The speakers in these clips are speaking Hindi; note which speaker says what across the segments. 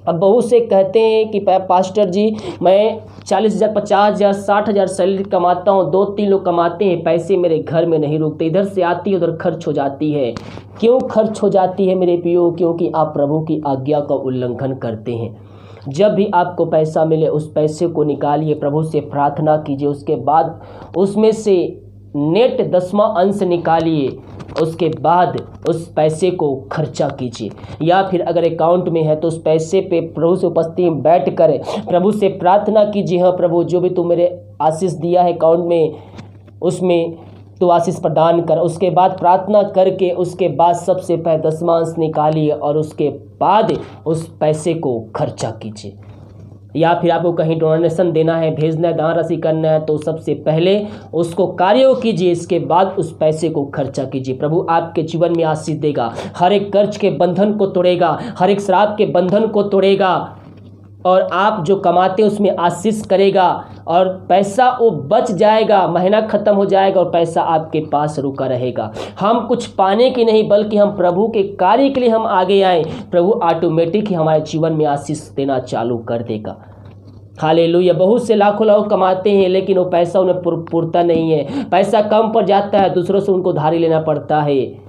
Speaker 1: अब बहुत से कहते हैं कि पास्टर जी मैं 40,000, 50,000, 60,000 सैलरी कमाता हूँ, 2-3 लोग कमाते हैं, पैसे मेरे घर में नहीं रुकते, इधर से आती है उधर खर्च हो जाती है। क्यों खर्च हो जाती है मेरे प्रियो? क्योंकि आप प्रभु की आज्ञा का उल्लंघन करते हैं। जब भी आपको पैसा मिले उस पैसे को निकालिए, प्रभु से प्रार्थना कीजिए, उसके बाद उसमें से नेट 10वां अंश निकालिए, उसके बाद उस पैसे को खर्चा कीजिए। या फिर अगर अकाउंट में है तो उस पैसे पे प्रभु से उपस्थिति में बैठ कर प्रभु से प्रार्थना कीजिए, हाँ प्रभु जो भी तू मेरे आशीष दिया है अकाउंट में उसमें तो आशीष प्रदान कर। उसके बाद प्रार्थना करके उसके बाद सबसे पहले 10वां अंश निकालिए और उसके बाद उस पैसे को खर्चा कीजिए। या फिर आपको कहीं डोनेशन देना है, भेजना है, दान राशि करना है तो सबसे पहले उसको कार्य कीजिए, इसके बाद उस पैसे को खर्चा कीजिए। प्रभु आपके जीवन में आशीष देगा, हर एक कर्ज के बंधन को तोड़ेगा, हर एक श्राप के बंधन को तोड़ेगा और आप जो कमाते हैं उसमें आशीष करेगा और पैसा वो बच जाएगा, महीना खत्म हो जाएगा और पैसा आपके पास रुका रहेगा। हम कुछ पाने की नहीं बल्कि हम प्रभु के कार्य के लिए हम आगे आए, प्रभु ऑटोमेटिक ही हमारे जीवन में आशीष देना चालू कर देगा। हालेलुया। बहुत से लाखों लोग कमाते हैं लेकिन वो पैसा उन्हें पुरता नहीं है, पैसा कम पड़ जाता है, दूसरों से उनको धारी लेना पड़ता है।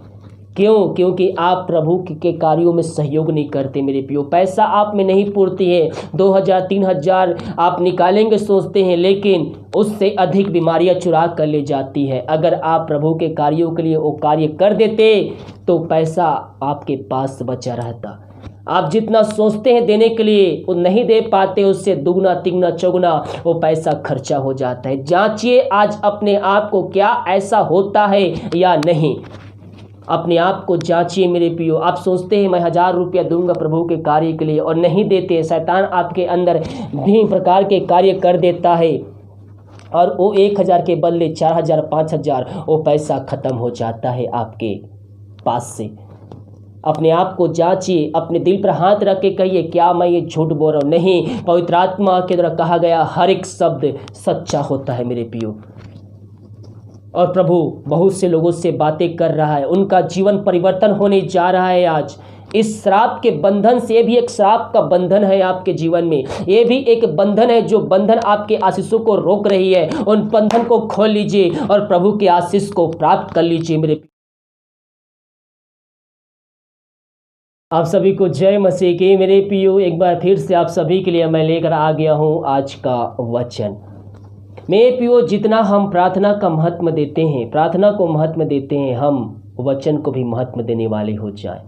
Speaker 1: क्यों? क्योंकि आप प्रभु के कार्यों में सहयोग नहीं करते मेरे प्रियो। पैसा आप में नहीं पूर्ति है, 2,000 3,000 आप निकालेंगे सोचते हैं, लेकिन उससे अधिक बीमारियां चुरा कर ले जाती है। अगर आप प्रभु के कार्यों के लिए वो कार्य कर देते तो पैसा आपके पास बचा रहता। आप जितना सोचते हैं देने के लिए वो नहीं दे पाते, उससे दुगना तिगना चौगुना वो पैसा खर्चा हो जाता है। जांचिए आज अपने आप को, क्या ऐसा होता है या नहीं। अपने आप को जांचिए मेरे प्रियो। आप सोचते हैं मैं 1,000 रुपया दूंगा प्रभु के कार्य के लिए और नहीं देते, शैतान आपके अंदर भी प्रकार के कार्य कर देता है और वो 1,000 के बदले 4,000 5,000 वो पैसा खत्म हो जाता है आपके पास से। अपने आप को जांचिए, अपने दिल पर हाथ रख के कहिए क्या मैं ये झूठ बोल रहा हूँ? नहीं, पवित्र आत्मा के द्वारा कहा गया हर एक शब्द सच्चा होता है मेरे प्रियो। और प्रभु बहुत से लोगों से बातें कर रहा है, उनका जीवन परिवर्तन होने जा रहा है। आज इस श्राप के बंधन से भी एक श्राप का बंधन है आपके जीवन में, ये भी एक बंधन है जो बंधन आपके आशीषों को रोक रही है। उन बंधन को खोल लीजिए और प्रभु के आशीष को प्राप्त कर लीजिए मेरे। आप सभी को जय मसीह की मेरे प्रियो। एक बार फिर से आप सभी के लिए मैं लेकर आ गया हूँ आज का वचन। मेरे प्रियो, जितना हम प्रार्थना का महत्व देते हैं, प्रार्थना को महत्व देते हैं, हम वचन को भी महत्व देने वाले हो जाए।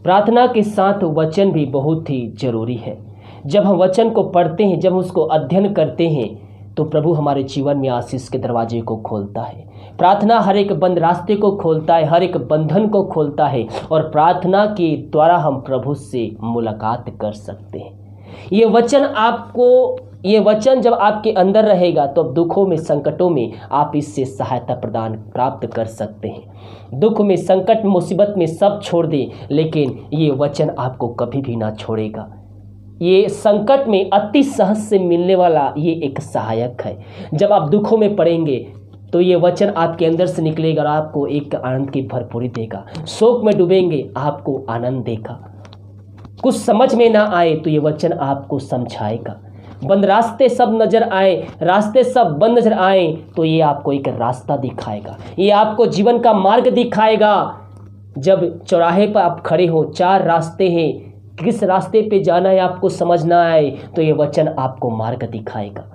Speaker 1: प्रार्थना के साथ वचन भी बहुत ही जरूरी है। जब हम वचन को पढ़ते हैं, जब उसको अध्ययन करते हैं तो प्रभु हमारे जीवन में आशीष के दरवाजे को खोलता है। प्रार्थना हर एक बंद रास्ते को खोलता है, हर एक बंधन को खोलता है और प्रार्थना के द्वारा हम प्रभु से मुलाकात कर सकते हैं। ये वचन जब आपके अंदर रहेगा तो दुखों में संकटों में आप इससे सहायता प्रदान प्राप्त कर सकते हैं। दुख में, संकट में, मुसीबत में सब छोड़ दें, लेकिन ये वचन आपको कभी भी ना छोड़ेगा। ये संकट में अति सहज से मिलने वाला ये एक सहायक है। जब आप दुखों में पड़ेंगे तो ये वचन आपके अंदर से निकलेगा और आपको एक आनंद की भरपूरी देगा। शोक में डूबेंगे, आपको आनंद देगा। कुछ समझ में ना आए तो ये वचन आपको समझाएगा। बंद रास्ते सब नजर आए, रास्ते सब बंद नजर आए तो ये आपको एक रास्ता दिखाएगा, ये आपको जीवन का मार्ग दिखाएगा। जब चौराहे पर आप खड़े हो, 4 रास्ते हैं, किस रास्ते पे जाना है आपको समझ ना आए तो ये वचन आपको मार्ग दिखाएगा।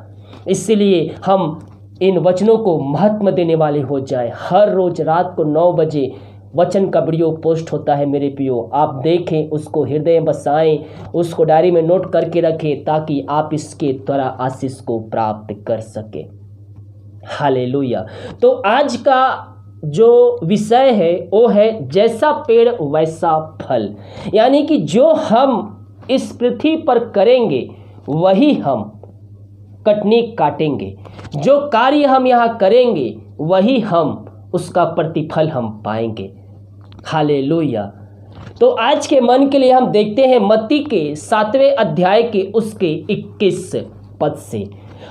Speaker 1: इसलिए हम इन वचनों को महत्व देने वाले हो जाए। हर रोज रात को 9 बजे वचन का वीडियो पोस्ट होता है मेरे प्रियो, आप देखें, उसको हृदय में बसाएं, उसको डायरी में नोट करके रखें ताकि आप इसके द्वारा आशीष को प्राप्त कर सके। हालेलुया। तो आज का जो विषय है वो है जैसा पेड़ वैसा फल, यानी कि जो हम इस पृथ्वी पर करेंगे वही हम कटनी काटेंगे। जो कार्य हम यहाँ करेंगे वही हम उसका प्रतिफल हम पाएंगे। हालेलुया। तो आज के मन के लिए हम देखते हैं मत्ती के 7वें अध्याय के उसके 21 पद से।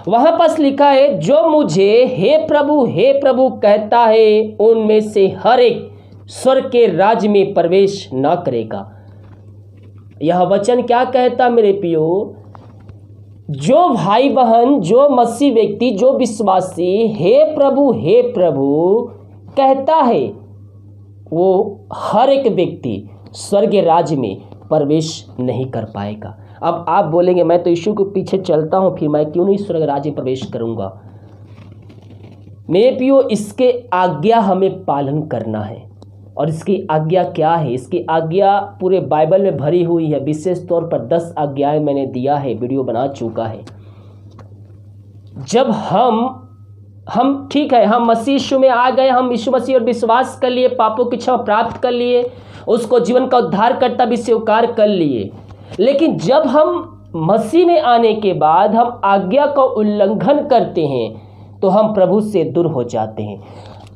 Speaker 1: वहां पर लिखा है, जो मुझे हे प्रभु कहता है उनमें से हर एक स्वर्ग के राज्य में प्रवेश न करेगा। यह वचन क्या कहता मेरे प्रियो, जो भाई बहन, जो मसीह व्यक्ति, जो विश्वासी हे प्रभु कहता है, वो हर एक व्यक्ति स्वर्ग राज्य में प्रवेश नहीं कर पाएगा। अब आप बोलेंगे मैं तो यीशु के पीछे चलता हूँ, फिर मैं क्यों नहीं स्वर्ग राज्य में प्रवेश करूँगा। मेरे प्रियो, इसके आज्ञा हमें पालन करना है। और इसकी आज्ञा क्या है? इसकी आज्ञा पूरे बाइबल में भरी हुई है। विशेष तौर पर 10 आज्ञाएं मैंने दिया है, वीडियो बना चुका है। जब हम ठीक है, हम मसीह यीशु में आ गए, हम यीशु मसीह और विश्वास कर लिए, पापों की क्षमा प्राप्त कर लिए, उसको जीवन का उद्धारकर्ता भी स्वीकार कर लिए। लेकिन जब हम मसीह में आने के बाद हम आज्ञा का उल्लंघन करते हैं तो हम प्रभु से दूर हो जाते हैं।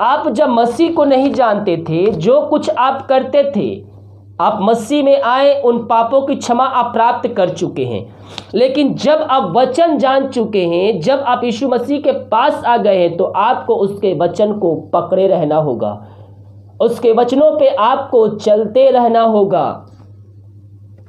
Speaker 1: आप जब मसीह को नहीं जानते थे, जो कुछ आप करते थे, आप मसीह में आए, उन पापों की क्षमा आप प्राप्त कर चुके हैं। लेकिन जब आप वचन जान चुके हैं, जब आप यीशु मसीह के पास आ गए हैं, तो आपको उसके वचन को पकड़े रहना होगा, उसके वचनों पे आपको चलते रहना होगा।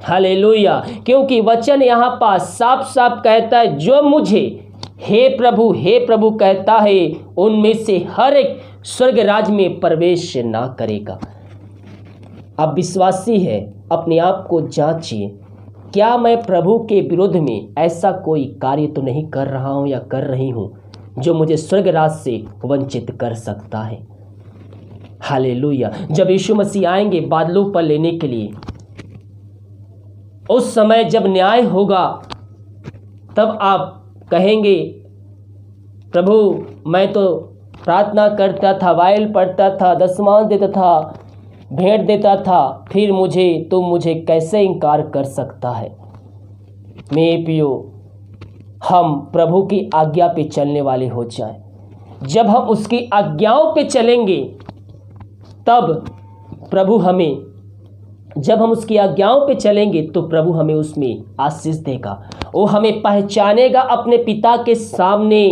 Speaker 1: हालेलुया। क्योंकि वचन यहाँ पास साफ साफ कहता है, जो मुझे हे प्रभु कहता है, उनमें से हर एक स्वर्ग राज्य में प्रवेश ना करेगा। आप विश्वासी है, अपने आप को जांचिए, क्या मैं प्रभु के विरोध में ऐसा कोई कार्य तो नहीं कर रहा हूं या कर रही हूं जो मुझे स्वर्ग राज्य से वंचित कर सकता है। हालेलुया। जब यीशु मसीह आएंगे बादलों पर लेने के लिए, उस समय जब न्याय होगा, तब आप कहेंगे, प्रभु मैं तो प्रार्थना करता था, वाइल पढ़ता था, दशमांश देता था, भेंट देता था, फिर मुझे कैसे इनकार कर सकता है। मेरे प्रियो, हम प्रभु की आज्ञा पे चलने वाले हो जाएं। जब हम उसकी आज्ञाओं पे चलेंगे, तब प्रभु हमें, जब हम उसकी आज्ञाओं पे चलेंगे तो प्रभु हमें उसमें आशीष देगा। वो हमें पहचानेगा अपने पिता के सामने।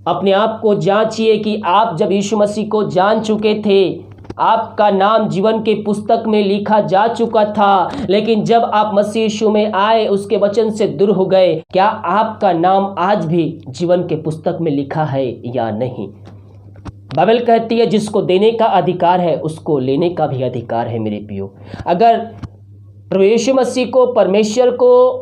Speaker 1: अपने आप को जांचिए कि आप जब यीशु मसीह को जान चुके थे, आपका नाम जीवन के पुस्तक में लिखा जा चुका था, लेकिन जब आप मसीह यीशु में आए, उसके वचन से दूर हो गए, क्या आपका नाम आज भी जीवन के पुस्तक में लिखा है या नहीं? बाइबल कहती है, जिसको देने का अधिकार है उसको लेने का भी अधिकार है। मेरे प्रियो, अगर प्रभु यीशु मसीह को, परमेश्वर को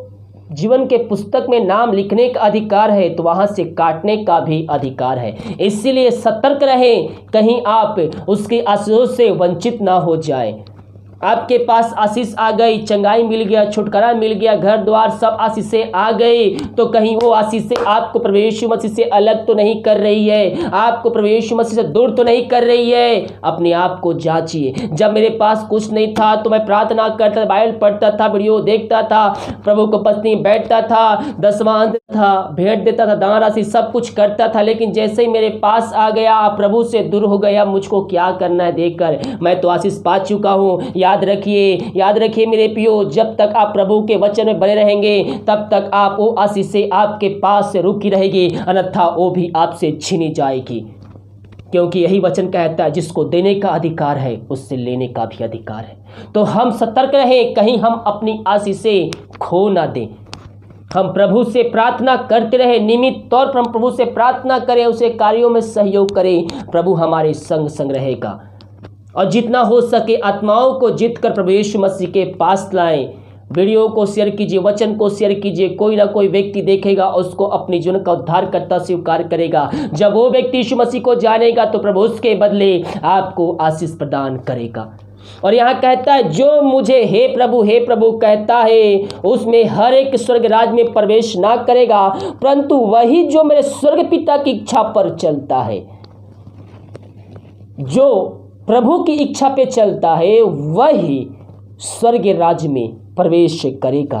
Speaker 1: जीवन के पुस्तक में नाम लिखने का अधिकार है, तो वहां से काटने का भी अधिकार है। इसीलिए सतर्क रहें, कहीं आप उसकी आशीषों से वंचित ना हो जाए। आपके पास आशीष आ गई, चंगाई मिल गया, छुटकारा मिल गया, घर द्वार सब आशीषें आ गई, तो कहीं वो आशीषें आपको प्रभु यीशु मसीह से अलग तो नहीं कर रही है, आपको प्रभु यीशु मसीह से दूर तो नहीं कर रही है। अपने आप को जांचिए। जब मेरे पास कुछ नहीं था तो मैं प्रार्थना करता, बाइबल पढ़ता था, वीडियो देखता था, प्रभु को पत्नी बैठता था, दशमांश था, भेंट देता था, दान राशि सब कुछ करता था। लेकिन जैसे ही मेरे पास आ गया, प्रभु से दूर हो गया, मुझको क्या करना है देखकर, मैं तो आशीष पा चुका हूँ। याद रखिए मेरे प्रियो, जब तक आप प्रभु के वचन में बने रहेंगे, तब तक आप वो आशीषें आपके पास से रुकी रहेगी, अन्यथा वो भी आपसे छीनी जाएगी। क्योंकि यही वचन कहता है, जिसको देने का अधिकार है उससे लेने का भी अधिकार है। तो हम सतर्क रहें, कहीं हम अपनी आशीषें खो ना दें। हम प्रभु से प्रार्थना करते रहे, नियमित तौर पर हम प्रभु से प्रार्थना करें, उसे कार्यों में सहयोग करें, प्रभु हमारे संग रहेगा। और जितना हो सके आत्माओं को जीत कर प्रभु यीशु मसीह के पास लाएं। वीडियो को शेयर कीजिए, वचन को शेयर कीजिए, कोई ना कोई व्यक्ति देखेगा, उसको अपनी जीवन का उद्धारकर्ता स्वीकार करेगा। जब वो व्यक्ति यीशु मसीह को जानेगा तो प्रभु उसके बदले आपको आशीष प्रदान करेगा। और यहाँ कहता है, जो मुझे हे प्रभु कहता है, उसमें हर एक स्वर्ग राज में प्रवेश ना करेगा, परंतु वही जो मेरे स्वर्ग पिता की इच्छा पर चलता है। जो प्रभु की इच्छा पे चलता है, वही स्वर्ग राज्य में प्रवेश करेगा।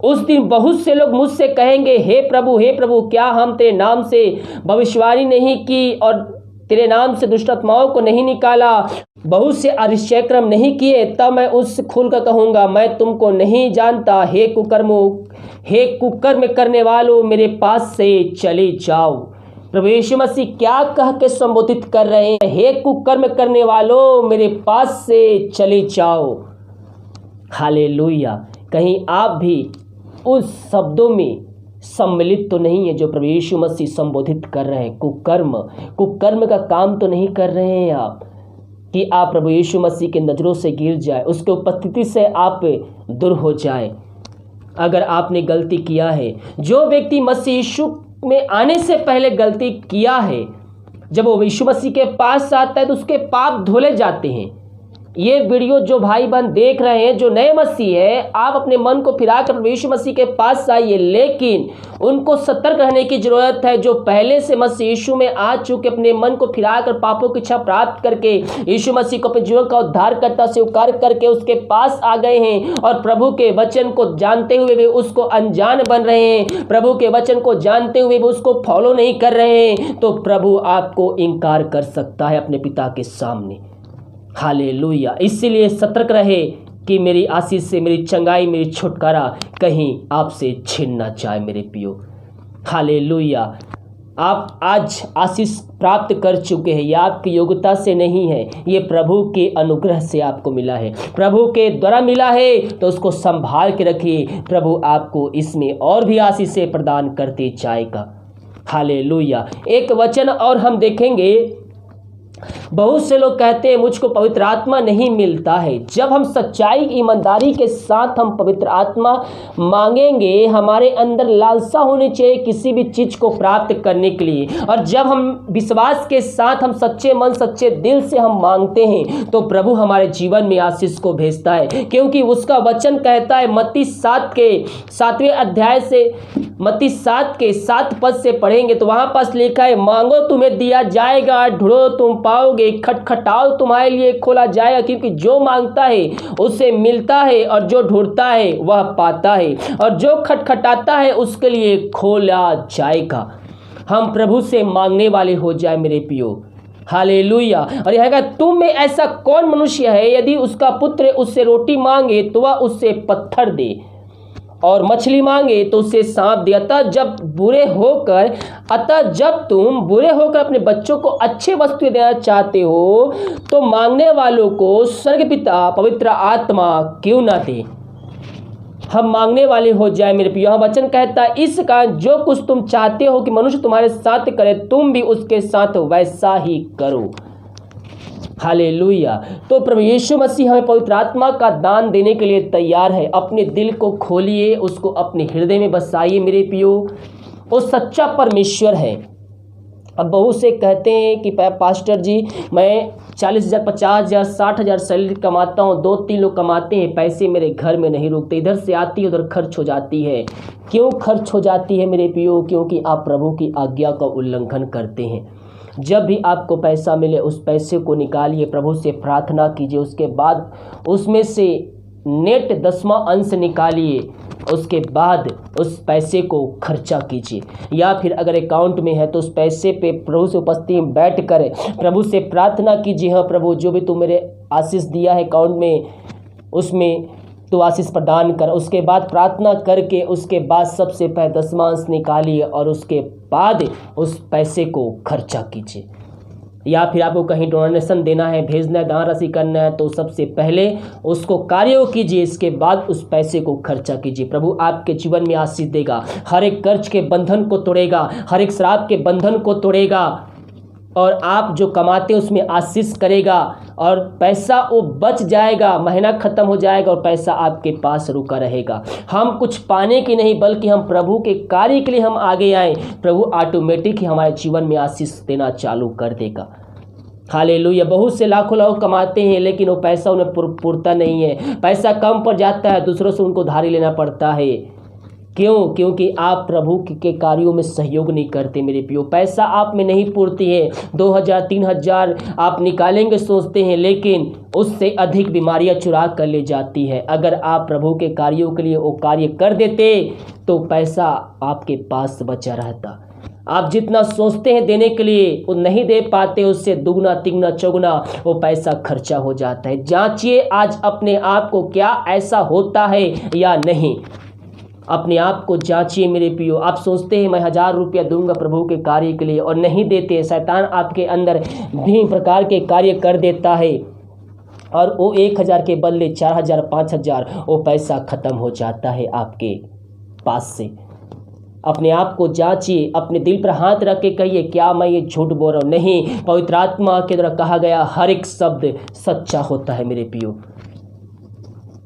Speaker 1: उस दिन बहुत से लोग मुझसे कहेंगे, हे प्रभु, क्या हम तेरे नाम से भविष्यवाणी नहीं की और तेरे नाम से दुष्ट आत्माओं को नहीं निकाला, बहुत से आश्चर्यक्रम नहीं किए? तब मैं उस खुल कर कहूँगा, मैं तुमको नहीं जानता, हे कुकर्म करने वालों, मेरे पास से चले जाओ। प्रभु यीशु मसीह क्या कह के संबोधित कर रहे हैं? हे कुकर्म करने वालों, मेरे पास से चले जाओ। हालेलुया। कहीं आप भी उस शब्दों में सम्मिलित तो नहीं है जो प्रभु यीशु मसीह संबोधित कर रहे हैं? कुकर्म का काम तो नहीं कर रहे हैं आप कि आप प्रभु यीशु मसीह के नज़रों से गिर जाए, उसके उपस्थिति से आप दूर हो जाए। अगर आपने गलती किया है, जो व्यक्ति मसीह यीशु में आने से पहले गलती किया है, जब वो यीशु मसीह के पास आता है तो उसके पाप धुले जाते हैं। ये वीडियो जो भाई बहन देख रहे हैं, जो नए मसीह है, आप अपने मन को फिराकर प्रभु यीशु मसीह के पास आइए, लेकिन उनको सतर्क रहने की जरूरत है। जो पहले से मसीह यीशु में आ चुके, अपने मन को फिराकर पापों की इच्छा प्राप्त करके यीशु मसीह को अपने जीवन का उद्धारकर्ता स्वीकार करके उसके पास आ गए हैं और प्रभु के वचन को जानते हुए भी उसको अनजान बन रहे हैं, प्रभु के वचन को जानते हुए भी उसको फॉलो नहीं कर रहे हैं, तो प्रभु आपको इनकार कर सकता है अपने पिता के सामने। हालेलुया। इसीलिए सतर्क रहे कि मेरी आशीष से, मेरी चंगाई, मेरी छुटकारा कहीं आपसे छिन ना जाए मेरे पियो। हालेलुया। आप आज आशीष प्राप्त कर चुके हैं, यह आपकी योग्यता से नहीं है, ये प्रभु के अनुग्रह से आपको मिला है, प्रभु के द्वारा मिला है, तो उसको संभाल के रखिए। प्रभु आपको इसमें और भी आशीषें प्रदान करते जाएगा। हालेलुया। एक वचन और हम देखेंगे। बहुत से लोग कहते हैं मुझको पवित्र आत्मा नहीं मिलता है। जब हम सच्चाई, ईमानदारी के साथ हम पवित्र आत्मा मांगेंगे, हमारे अंदर लालसा होनी चाहिए किसी भी चीज को प्राप्त करने के लिए, और जब हम विश्वास के साथ, हम सच्चे मन सच्चे दिल से हम मांगते हैं, तो प्रभु हमारे जीवन में आशीष को भेजता है। क्योंकि उसका वचन कहता है, मत्ती 7 के 7वें अध्याय से, मत्ती 7 के 7 पद से पढ़ेंगे तो वहां पास लिखा है, मांगो तुम्हें दिया जाएगा, ढूंढो तुम पाओगे, खटखटाओ तुम्हारे लिए खोला जाएगा। क्योंकि जो मांगता है उसे मिलता है, और जो ढूंढता है वह पाता है, और जो खटखटाता है उसके लिए खोला जाएगा। हम प्रभु से मांगने वाले हो जाए मेरे पियो। हालेलुया। और यह है, तुम में ऐसा कौन मनुष्य है, यदि उसका पुत्र उससे रोटी मांगे तो वह उससे पत्थर दे, और मछली मांगे तो उसे सांप दे। अतः जब तुम बुरे होकर अपने बच्चों को अच्छे वस्तु देना चाहते हो, तो मांगने वालों को स्वर्ग पिता पवित्र आत्मा क्यों ना दे। हम मांगने वाले हो जाए मेरे प्रिय। वचन कहता है, इस कारण जो कुछ तुम चाहते हो कि मनुष्य तुम्हारे साथ करे, तुम भी उसके साथ वैसा ही करो। हालेलुया। तो प्रभु यीशु मसीह हमें पवित्र आत्मा का दान देने के लिए तैयार है। अपने दिल को खोलिए, उसको अपने हृदय में बसाइए मेरे पियो। वो सच्चा परमेश्वर है। अब बहुत से कहते हैं कि पास्टर जी, मैं 40,000, 50,000, 60,000 सैलरी कमाता हूँ, 2-3 लोग कमाते हैं, पैसे मेरे घर में नहीं रुकते, इधर से आती है उधर खर्च हो जाती है। क्यों खर्च हो जाती है मेरे पियो? क्योंकि आप प्रभु की आज्ञा का उल्लंघन करते हैं। जब भी आपको पैसा मिले उस पैसे को निकालिए, प्रभु से प्रार्थना कीजिए, उसके बाद उसमें से नेट 10वां अंश निकालिए, उसके बाद उस पैसे को खर्चा कीजिए। या फिर अगर अकाउंट में है तो उस पैसे पे प्रभु से उपस्थिति में बैठ कर प्रभु से प्रार्थना कीजिए, हाँ प्रभु जो भी तू मेरे आशीष दिया है अकाउंट में, उसमें तो आशीष प्रदान कर। उसके बाद प्रार्थना करके उसके बाद सबसे पहले 10वां अंश निकालिए और उसके बाद उस पैसे को खर्चा कीजिए। या फिर आपको कहीं डोनेशन देना है, भेजना है, दान राशि करना है, तो सबसे पहले उसको कार्य कीजिए, इसके बाद उस पैसे को खर्चा कीजिए। प्रभु आपके जीवन में आशीष देगा, हर एक कर्ज के बंधन को तोड़ेगा, हर एक श्राप के बंधन को तोड़ेगा, और आप जो कमाते हैं उसमें आशीष करेगा, और पैसा वो बच जाएगा, महीना खत्म हो जाएगा और पैसा आपके पास रुका रहेगा। हम कुछ पाने की नहीं, बल्कि हम प्रभु के कार्य के लिए हम आगे आए, प्रभु ऑटोमेटिक ही हमारे जीवन में आशीष देना चालू कर देगा। हालेलुया। बहुत से लाखों कमाते हैं, लेकिन वो पैसा उन्हें पूरता नहीं है, पैसा कम पड़ जाता है, दूसरों से उनको उधारी लेना पड़ता है। क्यों? क्योंकि आप प्रभु के कार्यों में सहयोग नहीं करते मेरे प्रियो। पैसा आप में नहीं पूर्ति है, 2,000 3,000 आप निकालेंगे सोचते हैं, लेकिन उससे अधिक बीमारियां चुरा कर ले जाती है। अगर आप प्रभु के कार्यों के लिए वो कार्य कर देते तो पैसा आपके पास बचा रहता। आप जितना सोचते हैं देने के लिए वो नहीं दे पाते, उससे दुगना तिगना चौगुना वो पैसा खर्चा हो जाता है। जांचिए आज अपने आप को, क्या ऐसा होता है या नहीं। अपने आप को जांचिए मेरे प्रियो। आप सोचते हैं मैं 1000 रुपया दूंगा प्रभु के कार्य के लिए और नहीं देते। शैतान आपके अंदर भी प्रकार के कार्य कर देता है। और वो 1,000 के बदले 4,000 5,000 वो पैसा ख़त्म हो जाता है आपके पास से। अपने आप को जांचिए, अपने दिल पर हाथ रख के कहिए क्या मैं ये झूठ बोल रहा हूँ? नहीं, पवित्र आत्मा के द्वारा कहा गया हर एक शब्द सच्चा होता है मेरे प्रियो।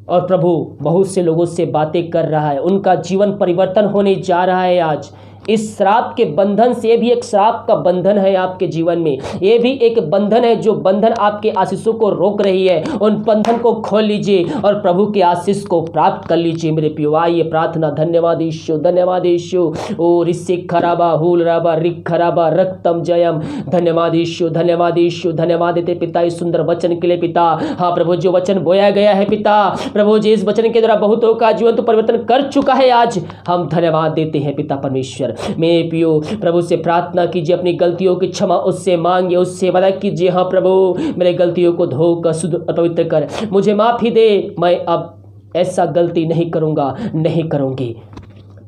Speaker 1: और प्रभु बहुत से लोगों से बातें कर रहा है, उनका जीवन परिवर्तन होने जा रहा है आज। इस श्राप के बंधन से, ये भी एक श्राप का बंधन है आपके जीवन में, ये भी एक बंधन है जो बंधन आपके आशीषों को रोक रही है। उन बंधन को खोल लीजिए और प्रभु के आशीष को प्राप्त कर लीजिए मेरे प्रियो। आइए प्रार्थना। धन्यवाद यीशु, धन्यवाद यीशु। ओ रिस्से खराबा हुल राबा रिक खराबा रक्तम जयम। धन्यवाद यीशु, धन्यवाद यीशु। धन्यवाद देते पिता इस सुंदर वचन के लिए पिता। हाँ प्रभु, जो वचन बोया गया है पिता, प्रभु जी इस वचन के द्वारा बहुतों का जीवन तो परिवर्तन कर चुका है। आज हम धन्यवाद देते हैं पिता परमेश्वर। मेरे प्रियो प्रभु से प्रार्थना कीजिए, अपनी गलतियों की क्षमा उससे मांगिए, उससे वादा कीजिए हाँ प्रभु मेरे गलतियों को धोकर शुद्ध और पवित्र कर, मुझे माफ़ी दे, मैं अब ऐसा गलती नहीं करूँगा, नहीं करूँगी,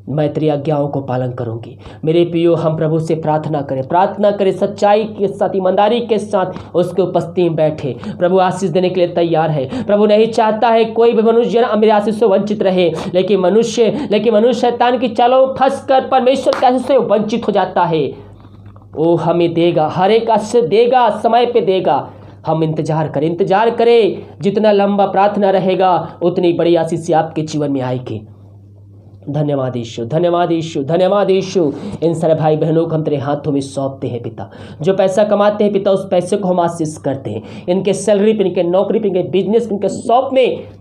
Speaker 1: मैं तेरी आज्ञाओं को पालन करूंगी। मेरे प्रियो हम प्रभु से प्रार्थना करें सच्चाई के साथ, ईमानदारी के साथ उसके उपस्थिति में बैठे। प्रभु आशीष देने के लिए तैयार है। प्रभु नहीं चाहता है कोई भी मनुष्य मेरे आशीष से वंचित रहे, लेकिन मनुष्य शैतान की चालों में फंसकर परमेश्वर के आशीष से वंचित हो जाता है। वो हमें देगा, हर एक आशीष देगा, समय पे देगा। हम इंतजार करें। जितना लंबा प्रार्थना रहेगा उतनी बड़ी आशीष आपके जीवन में आएगी। धन्यवाद यीशु, धन्यवाद यीशु, धन्यवाद यीशु। इन सारे भाई बहनों को हम तेरे हाथों में सौंपते हैं पिता। जो पैसा कमाते हैं पिता, उस पैसे को हम आशीष करते हैं। इनके सैलरी पे, इनके नौकरी पे, इनके बिजनेस पे, इनके शॉप में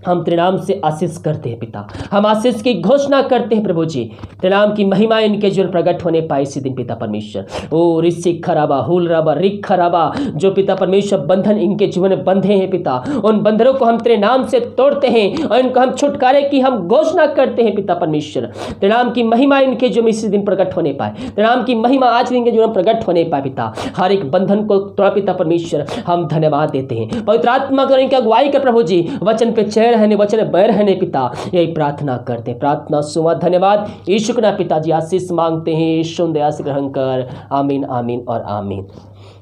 Speaker 1: हम तेरे नाम से आशीष करते हैं पिता। हम आशीष की घोषणा करते हैं प्रभु जी। तेरे नाम की महिमा इनके जीवन प्रकट होने पाए इसी दिन पिता परमेश्वर। ओ रिस्सी खराबा हुल राबा रिक खराबा, जो पिता परमेश्वर बंधन इनके जीवन में बंधे हैं पिता, उन बंधनों को हम तेरे नाम से तोड़ते हैं और इनको हम छुटकारे की हम घोषणा करते हैं पिता परमेश्वर। तेरे नाम की महिमा इनके जीवन में इसी दिन प्रकट होने पाए। तेरे नाम की महिमा आज इनके जीवन में प्रकट होने पाए पिता। हर एक बंधन को तोड़ा पिता परमेश्वर, हम धन्यवाद देते हैं। पवित्र आत्मा कर इनकी अगुवाई कर प्रभु जी, वचन पे चेहरे रहने, वचन बैर रहने पिता, यही प्रार्थना करते हैं। प्रार्थना सुना, धन्यवाद यीशु के नाम पिताजी आशीष मांगते हैं, यीशु दया से ग्रहण कर। आमीन, आमीन और आमीन।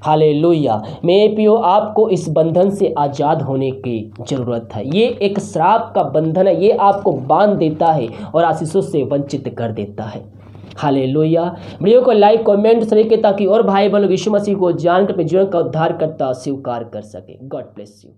Speaker 1: हालेलुया। मेरे प्रियो आपको इस बंधन से आज़ाद होने की जरूरत है। ये एक श्राप का बंधन है, ये आपको बांध देता है और आशीषों से वंचित कर देता है। हालेलुया। वीडियो को लाइक कमेंट सभी ताकि और भाई बहन यीशु मसीह को जानकर अपने जीवन का उद्धार करता स्वीकार कर सके। God bless you.